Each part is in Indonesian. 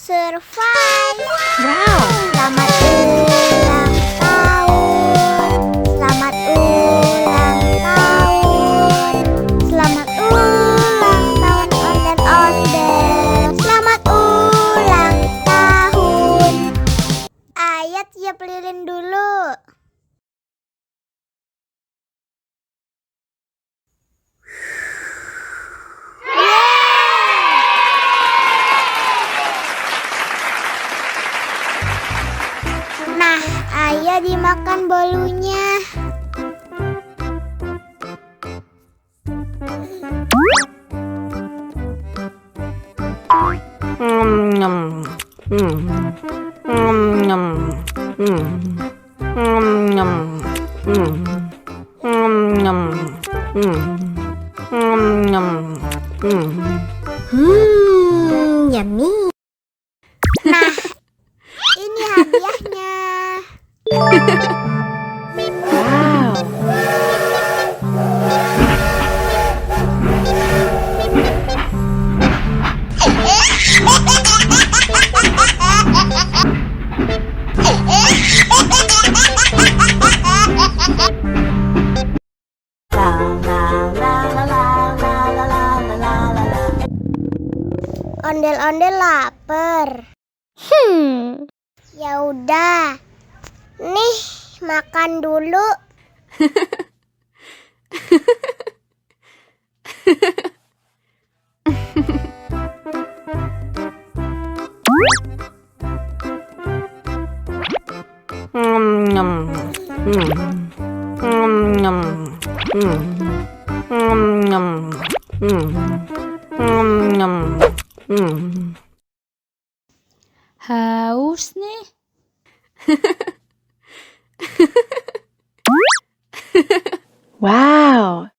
Survive. Wow. Selamat ulang tahun. Selamat ulang tahun. Selamat ulang tahun ondel-ondel. Selamat ulang tahun. Ayat tiup lilin dulu. Nah, ayah dimakan bolunya. Nyam. Nyam. Nyam. Nyam. Yummy. Nah, ini hadiahnya. Wow. Ondel-ondel lapar. Ya udah. Nih, makan dulu. Haus nih. Wow.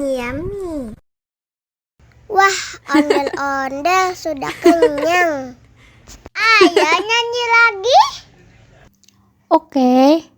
Yummy. Wah, ondel-ondel sudah kenyang. Ayah nyanyi lagi. Oke.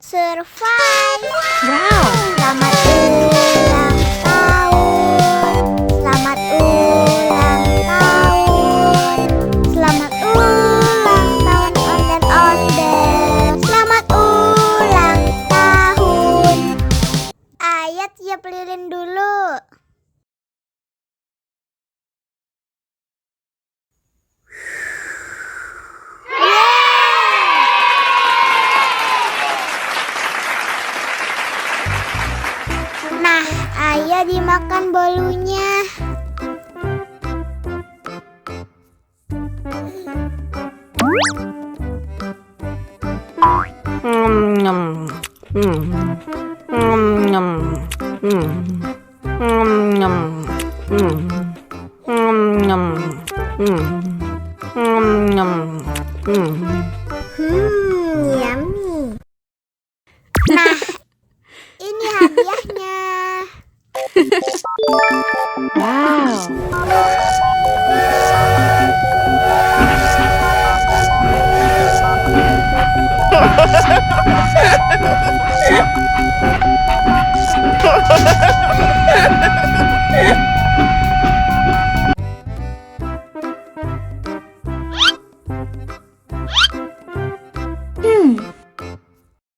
Survive. Wow. Selamat ulang tahun. Selamat ulang tahun. Selamat ulang tahun ondel-ondel. Selamat ulang tahun. Ayat tiup lilin dulu. Nah, ayah dimakan bolunya. Yummy. Nah, ini hadiahnya. Wow.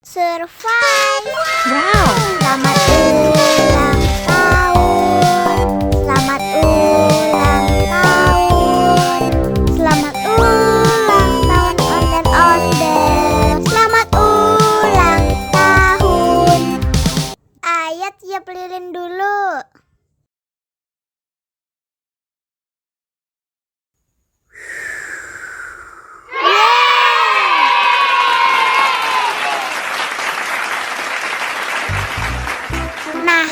Survive. Wow. Selamat ulang tahun. Selamat ulang tahun. Selamat ulang tahun ondel-ondel. Selamat ulang tahun. Ayat tiup lilin dulu. Nah,